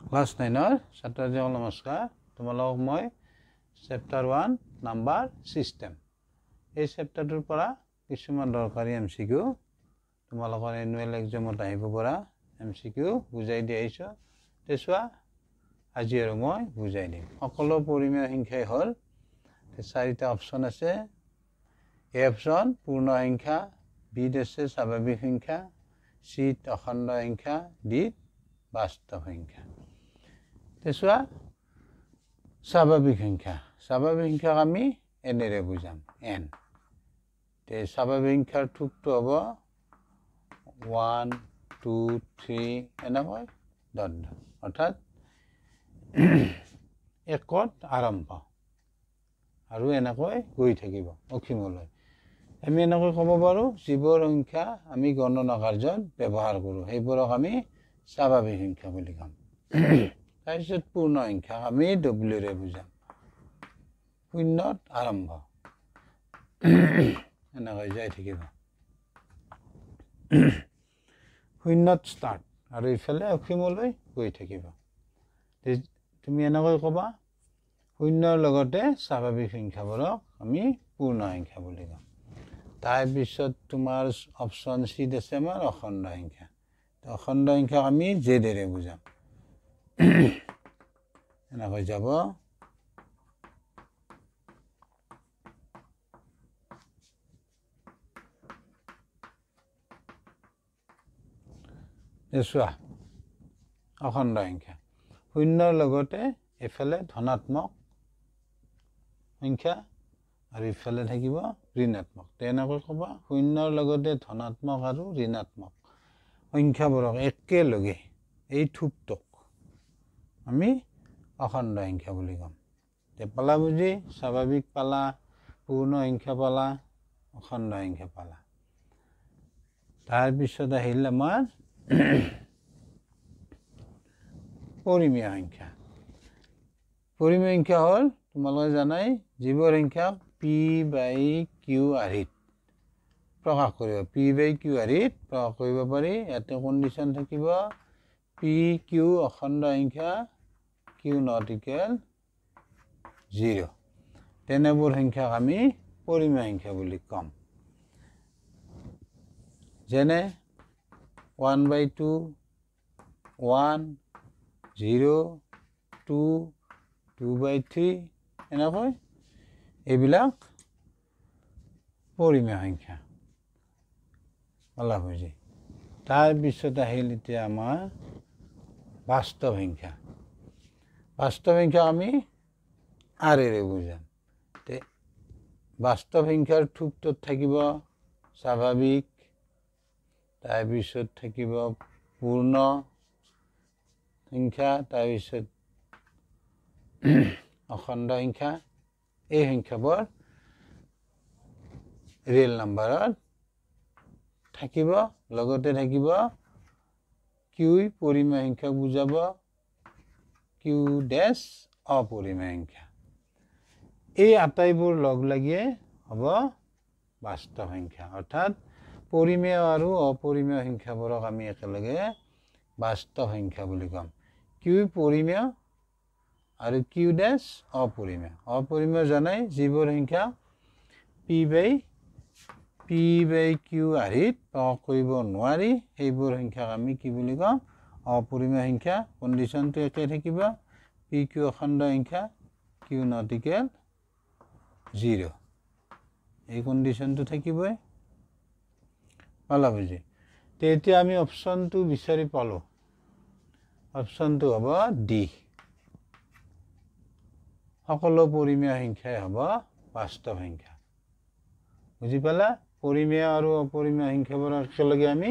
class 9 ছাত্ৰসকলক নমস্কাৰ তোমালোকক মই চেপ্টাৰ 1 নাম্বাৰ সিস্টেম এই চেপ্টাৰটোৰ পৰা কিছুমান দৰকাৰী এমসিকিউ তোমালোকৰ এনুৱেল এক্সামত আহিব পৰা এমসিকিউ বুজাই দি আহিছো তেছোৱা আজি আৰু মই বুজাই দিম সকলো পৰিমেয় সংখ্যাই হল চাৰিটা অপচন আছে এ অপচন পূৰ্ণ সংখ্যা বি আছে স্বাভাৱিক সংখ্যা সি অখণ্ড সংখ্যা ডি বাস্তৱ সংখ্যা তেছোৱা স্বাভাৱিক সংখ্যাক আমি এনেৰে বুজাম n তে স্বাভাৱিক সংখ্যাৰ টুকটো হ'ব 1 2 3 এনেকৈ ডট অৰ্থাৎ একত আৰম্ভ আৰু এনেকৈ গৈ থাকিব অসীমলৈ আমি এনেকৈ ক'ব পাৰো যিবোৰ সংখ্যা আমি গণনা কাৰ্যত ব্যৱহাৰ কৰো সেইবোৰক আমি স্বাভাৱিক সংখ্যা বুলি কম তাৰপিছত পূৰ্ণ সংখ্যাক আমি w ৰে বুজাম শূন্যত আৰম্ভ এনেকৈ যাই থাকিব শূন্যত ষ্টাৰ্ট আৰু ইফালে অসীমলৈ গৈ থাকিব তুমি এনেকৈ ক'বা শূন্যৰ লগতে স্বাভাৱিক সংখ্যাবোৰক আমি পূৰ্ণ সংখ্যা বুলি কম তাৰপিছত তোমাৰ অপচন সি আছে আমাৰ অখণ্ড সংখ্যা অখণ্ড সংখ্যাক আমি জেডেৰে বুজাম এনেকৈ যাব এছোৱা অখণ্ড সংখ্যা শূন্যৰ লগতে এফালে ধনাত্মক সংখ্যা আৰু ইফালে থাকিব ঋণাত্মক তেনেকৈ ক'বা শূন্যৰ লগতে ধনাত্মক আৰু ঋণাত্মক সংখ্যাবোৰক একেলগে এই থুপটোক আমি অখণ্ড সংখ্যা বুলি কম তে পালা বুজি স্বাভাৱিক পালা পূৰ্ণ সংখ্যা পালা অখণ্ড সংখ্যা পালা তাৰপিছত আহিল আমাৰ পৰিমেয় সংখ্যা হ'ল তোমালোকে জানাই যিবোৰ সংখ্যা p/q আৰ্হিত প্ৰকাশ কৰিব p/q আৰ্হিত প্ৰকাশ কৰিব পাৰি ইয়াতে কণ্ডিশ্যন থাকিব p/q অখণ্ড সংখ্যা q not equal 0 তেনেবোৰ সংখ্যাক আমি পৰিমেয় সংখ্যা বুলি কম যেনে 1/2 1 0 2 2/3 এনেকৈ এইবিলাক পৰিমেয় সংখ্যা অলপ হৈছে তাৰপিছত আহিল এতিয়া আমাৰ বাস্তৱ সংখ্যা আমি আৰেৰে বুজাম তে বাস্তৱ সংখ্যাৰ থুপটোত থাকিব স্বাভাৱিক তাৰপিছত থাকিব পূৰ্ণ সংখ্যা তাৰপিছত অখণ্ড সংখ্যা এই সংখ্যাবোৰ ৰিয়েল নাম্বাৰত থাকিব লগতে থাকিব কিউ পৰিমেয় সংখ্যাক বুজাব কিউ ডেছ অপৰিমেয় সংখ্যা এই আটাইবোৰ লগ লাগিয়ে হ'ব বাস্তৱ সংখ্যা অৰ্থাৎ পৰিমেয় আৰু অপৰিমেয় সংখ্যাবোৰক আমি একেলগে বাস্তৱ সংখ্যা বুলি কম কিউ পৰিমেয় আৰু কিউ ডেছ অপৰিমেয় জানাই যিবোৰ সংখ্যা p/q আৰ্হিত প্ৰকাশ কৰিব নোৱাৰি সেইবোৰ সংখ্যাক আমি কি বুলি কম অপৰিমেয় সংখ্যা কণ্ডিশ্যনটো একে থাকিব p/q অখণ্ড সংখ্যা q not equal 0 এই কণ্ডিশ্যনটো থাকিবই পালা বুজি তেতিয়া আমি অপচনটো বিচাৰি পালো অপচনটো হ'ব ডি সকলো পৰিমেয় সংখ্যাই হ'ব বাস্তৱ সংখ্যা বুজি পালা পৰিমেয় আৰু অপৰিমেয় সংখ্যাবোৰ একেলগে আমি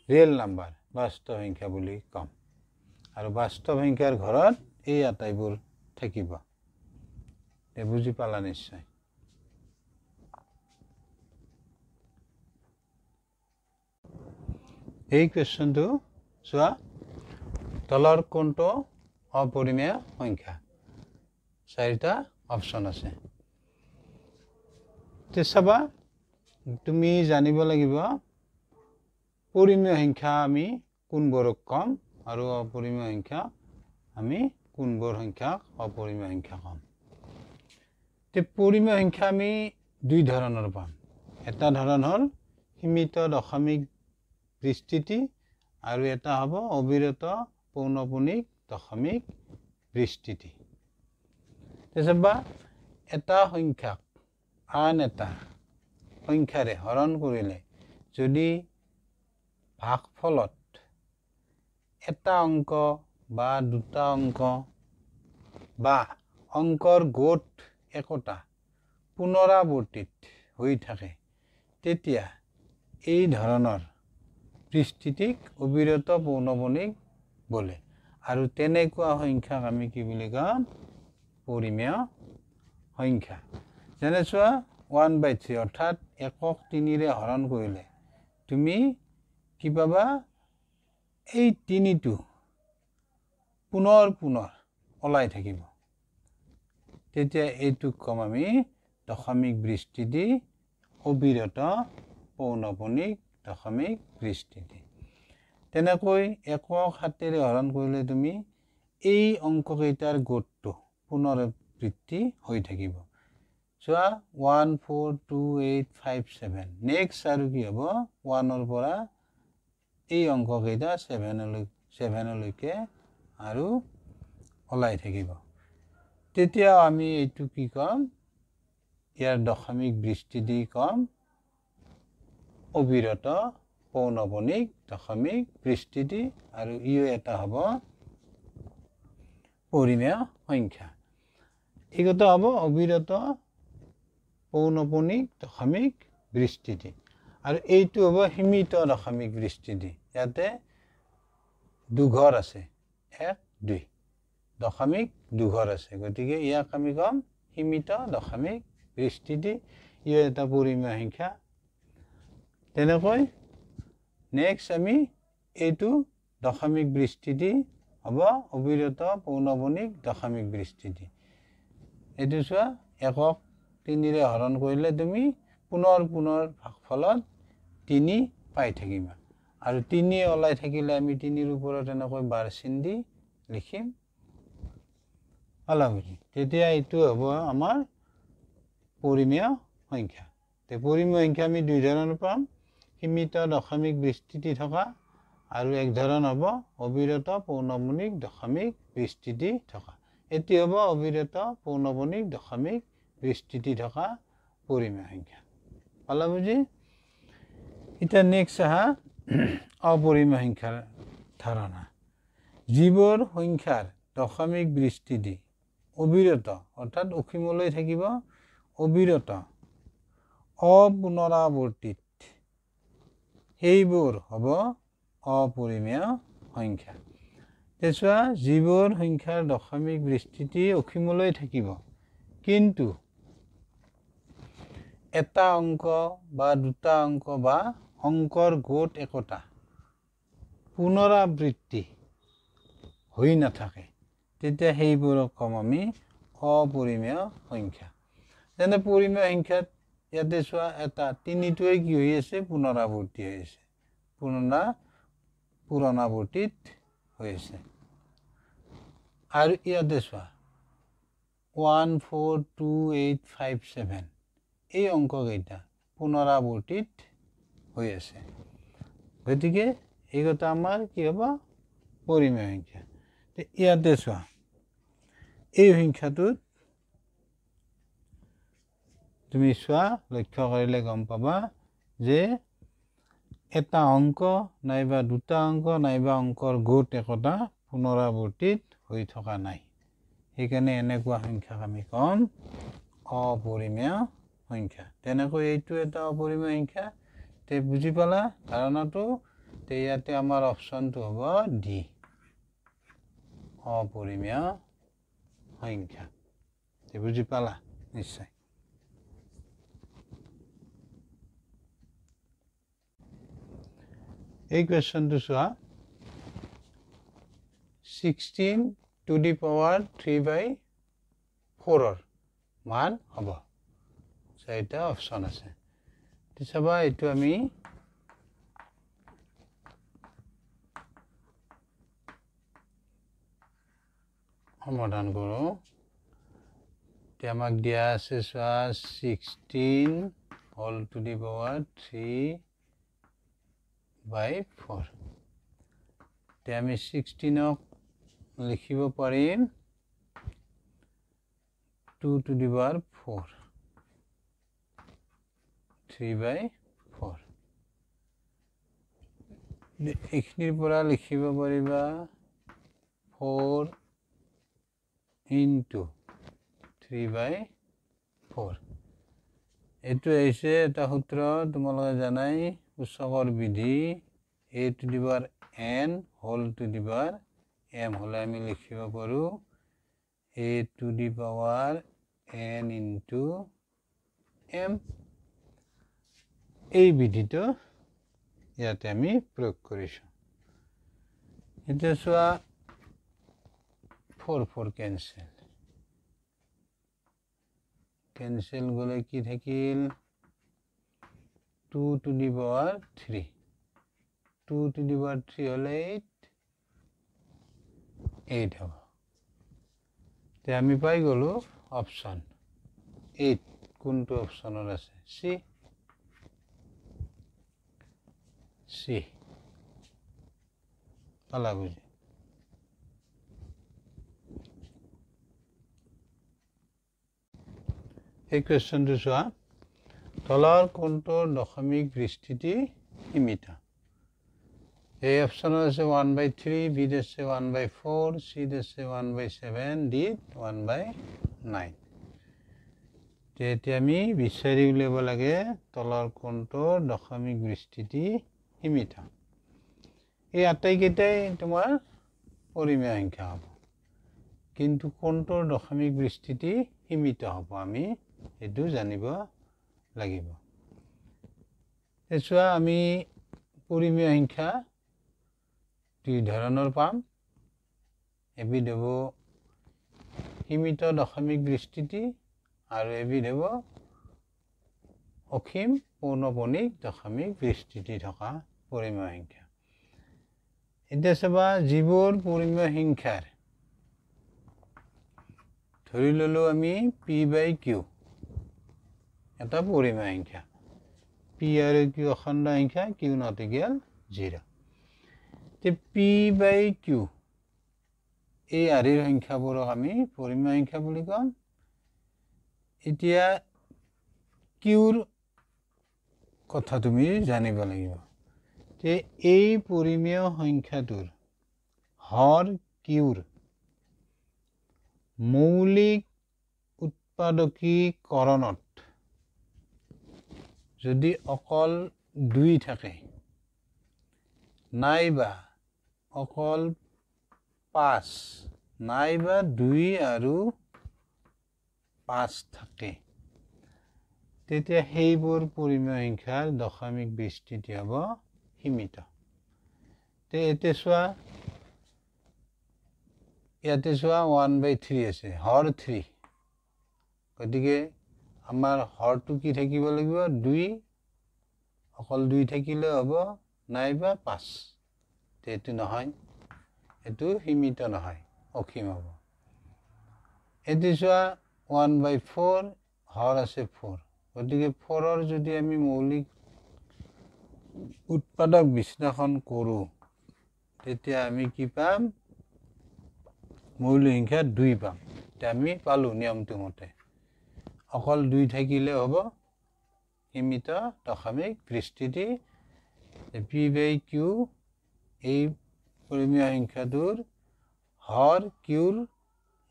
ৰিয়েল নাম্বাৰ বাস্তৱ সংখ্যা বুলি কম আৰু বাস্তৱ সংখ্যাৰ ঘৰত এই আটাইবোৰ থাকিব বুজি পালা নিশ্চয় এই কোৱেশ্চনটো চোৱা তলৰ কোনটো অপৰিমেয় সংখ্যা চাৰিটা অপচন আছে তে চাবা তুমি জানিব লাগিব পৰিমেয় সংখ্যা আমি কোনবোৰক কম আৰু অপৰিমেয় সংখ্যা আমি কোনবোৰ সংখ্যাক অপৰিমেয় সংখ্যা কম তে পৰিমেয় সংখ্যা আমি দুই ধৰণৰ পাম এটা ধৰণ হ'ল সীমিত দশমিক বিস্তৃতি আৰু এটা হ'ব অবিৰত পৌনঃপুনিক দশমিক বিস্তৃতি তেজবা এটা সংখ্যাক আন এটা সংখ্যাৰে হৰণ কৰিলে যদি ভাগফলত এটা অংক বা দুটা অংক বা অংকৰ গোট একোটা পুনৰাবৰ্তিত হৈ থাকে তেতিয়া এই ধৰণৰ বিস্তৃতিক অবিৰত পৌনঃপুনিক বোলে আৰু তেনেকুৱা সংখ্যাক আমি কি বুলি কম পৰিমেয় সংখ্যা যেনে চোৱা 1/3 অৰ্থাৎ একক 3 ৰে হৰণ কৰিলে তুমি কি পাবা এই 3টো পুনৰ ওলাই থাকিব তেতিয়া এইটোক কম আমি দশমিক বিস্তৃতি অবিৰত পৌনঃপুনিক দশমিক বিস্তৃতি তেনেকৈ একক 7 ৰে হৰণ কৰিলে তুমি এই অংককেইটাৰ গোটটো পুনৰাবৃত্তি হৈ থাকিব চোৱা 1 4 2 8 5 7 নেক্সট আৰু কি হ'ব 1 ৰ পৰা এই অংককেইটা 7 লৈকে আৰু ওলাই থাকিব তেতিয়া আমি এইটো কি কম ইয়াৰ দশমিক বিস্তৃতি কম অবিৰত পৌনঃপুনিক দশমিক বিস্তৃতি আৰু ইও এটা হ'ব পৰিমেয় সংখ্যা এইটো হ'ব অবিৰত পৌনঃপুনিক দশমিক বিস্তৃতি আৰু এইটো হ'ব সীমিত দশমিক বিস্তৃতি ইয়াতে দুঘৰ আছে 1 2 দশমিক দুঘৰ আছে গতিকে ইয়াক আমি কম সীমিত দশমিক বিস্তৃতি ইও এটা পৰিমেয় সংখ্যা তেনেকৈ নেক্সট আমি এইটো দশমিক বিস্তৃতি হ'ব অবিৰত পৌনঃপুনিক দশমিক বিস্তৃতি এইটো চোৱা একক 3 ৰে হৰণ কৰিলে তুমি পুনৰ ভাগফলত 3 পাই থাকিবা আৰু 3 ওলাই থাকিলে আমি 3 ৰ ওপৰত এনেকৈ বাৰ চিন দি লিখিম আলামতি তেতিয়া এইটো হ'ব আমাৰ পৰিমেয় সংখ্যা তে পৰিমেয় সংখ্যা আমি দুই ধৰণৰ পাম সীমিত দশমিক বিস্তৃতি থকা আৰু এক ধৰণ হ'ব অবিৰত পৌনঃপুনিক দশমিক বিস্তৃতি থকা এটি হ'ব অবিৰত পৌনঃপুনিক দশমিক বিস্তৃতি থকা পৰিমেয় সংখ্যা পালা বুজি এটা নেক্সট আহা অপৰিমেয় সংখ্যাৰ ধাৰণা যিবোৰ সংখ্যাৰ দশমিক বিস্তৃতি অবিৰত অৰ্থাৎ অসীমলৈ থাকিব অবিৰত অপুনৰাবৰ্তিত সেইবোৰ হ'ব অপৰিমেয় সংখ্যা তেছোৱা যিবোৰ সংখ্যাৰ দশমিক বিস্তৃতি অসীমলৈ থাকিব কিন্তু এটা অংক বা দুটা অংক বা অংকৰ গোট একোটা পুনৰাবৃত্তি হৈ নাথাকে তেতিয়া সেইবোৰক কম আমি অপৰিমেয় সংখ্যা যেনে পৰিমেয় সংখ্যাত ইয়াতে চোৱা এটা 3টোৱে কি হৈ আছে পুনৰাবৃত্তি হৈ আছে পুনৰাবৰ্তিত হৈ আছে আৰু ইয়াতে চোৱা 1 4 2 8 5 7 এই অংককেইটা পুনৰাবৰ্তিত হৈ আছে গতিকে এইটা আমাৰ কি হ'ব পৰিমেয় সংখ্যা ইয়াতে চোৱা এই সংখ্যাটোত তুমি চোৱা লক্ষ্য কৰিলে গম পাবা যে এটা অংক নাইবা দুটা অংক নাইবা অংকৰ গোট একোটা পুনৰাবৰ্তিত হৈ থকা নাই সেইকাৰণে এনেকুৱা সংখ্যাক আমি কম অপৰিমেয় সংখ্যা তেনেকৈ এইটো এটা অপৰিমেয় সংখ্যা তে বুজি পালা ধাৰণাটো তে ইয়াতে আমাৰ অপচনটো হ'ব ডি অপৰিমেয় সংখ্যা তে বুজি পালা নিশ্চয় এই কোৱেশ্চনটো চোৱা 16 to the power 3/4 মান হ'ব চাৰিটা অপচন আছে চাবা এইটো আমি সমাধান কৰোঁ এতিয়া আমাক দিয়া আছে চোৱা 16 হোল টু দি পাৱাৰ 3/4 এতিয়া আমি 16ক লিখিব পাৰিম 2 to the power 4 3/4 এইখিনিৰ পৰা লিখিব পাৰিবা 4 into 3/4 এইটো হৈছে এটা সূত্ৰ তোমালোকে জানাই সূচকৰ বিধি a to the power n whole to the power m হলে আমি লিখিব পাৰো a to the power n into m এই বিধিটো ইয়াতে আমি প্রয়োগ কৰিছো এটা সোয়া 4 ক্যান্সেল গলে কি থাকিল 2 to the power 3 2 to the power 3 হলে 8 হবে তে আমি পাই গলো অপশন 8 কোনটো অপশনৰ আছে C পালা বুঝি এই কোয়েশ্চনটো চোৱা তলৰ কোনটোৰ দশমিক বিস্তৃতি সীমিত এই অপশনৰ আছে 1/3 বি আছে 1/4 সি আছে 1/7 ডি 1/9 তেতিয়া আমি বিচাৰি উলিয়াব লাগে তলৰ কোনটোৰ দশমিক বিস্তৃতি সীমিত এই আটাইকেইটাই তোমাৰ পৰিমেয় সংখ্যা হ'ব কিন্তু কোনটোৰ দশমিক বিস্তৃতি সীমিত হ'ব আমি এটো জানিব লাগিব এছুৱা আমি পৰিমেয় সংখ্যা দুই ধৰণৰ পাম এবিধ হ'ব সীমিত দশমিক বিস্তৃতি আৰু এবিধ হ'ব অসীম পৌনঃপুনিক দশমিক বিস্তৃতি থকা পৰিমেয় সংখ্যা এতিয়া চাবা যিবোৰ পৰিমেয় সংখ্যাৰ ধৰি ললো আমি p/q এটা পৰিমেয় সংখ্যা p আৰু q অখণ্ড সংখ্যা q not equal 0 তে p/q এই আৰিৰ সংখ্যাবোৰক আমি পৰিমেয় সংখ্যা বুলি কম এতিয়া qৰ কথা তুমি জানিব লাগিব যে এই পৰিমেয় সংখ্যাটোৰ হৰ qৰ মৌলিক উৎপাদকীকৰণত যদি অকল 2 থাকে নাইবা অকল 5 নাইবা 2 আৰু 5 থাকে তেতিয়া সেইবোৰ পৰিমেয় সংখ্যাৰ দশমিক বিস্তৃতি হ'ব সীমিত তে এতে চোৱা ইয়াতে চোৱা 1/3 আছে হৰ 3 গতিকে আমাৰ হৰটো কি থাকিব লাগিব 2 অকল 2 থাকিলে হ'ব নাইবা 5 তে এটো নহয় এটো সীমিত নহয় অসীম হ'ব এতে চোৱা 1/4 হৰ আছে 4 গতিকে 4ৰ যদি আমি মৌলিক উৎপাদক বিশ্লেষণ কৰো তেতিয়া আমি কি পাম মৌলিক সংখ্যা 2 পাম তে আমি পালো নিয়মটো মতে অকল 2 থাকিলে হ'ব সীমিত দশমিক বিস্তৃতি p/q এই পৰিমেয় সংখ্যাটোৰ হৰ qৰ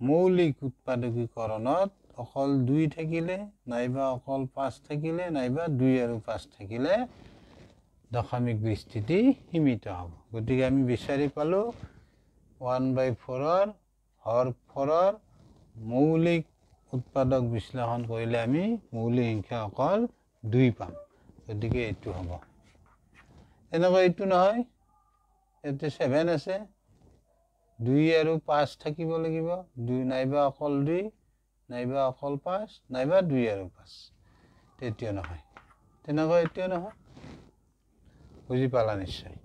মৌলিক উৎপাদকীকৰণত অকল 2 থাকিলে নাইবা অকল 5 থাকিলে নাইবা 2 আৰু 5 থাকিলে দশমিক বিস্তৃতি সীমিত হ'ব গতিকে আমি বিচাৰি পালো 1/4ৰ হৰ 4ৰ মৌলিক উৎপাদক বিশ্লেষণ কৰিলে আমি মৌলিক সংখ্যা অকল 2 পাম গতিকে এটো হ'ব এনেকৈ এটো নহয় এতে 7 আছে 2 আৰু 5 থাকিব লাগিব 2 নাইবা অকল 2 নাইবা অকল 5 নাইবা 2 আৰু 5 তেতিয়া নহয় তেনেকৈ এটো নহয় বুজি পালা নিশ্চয়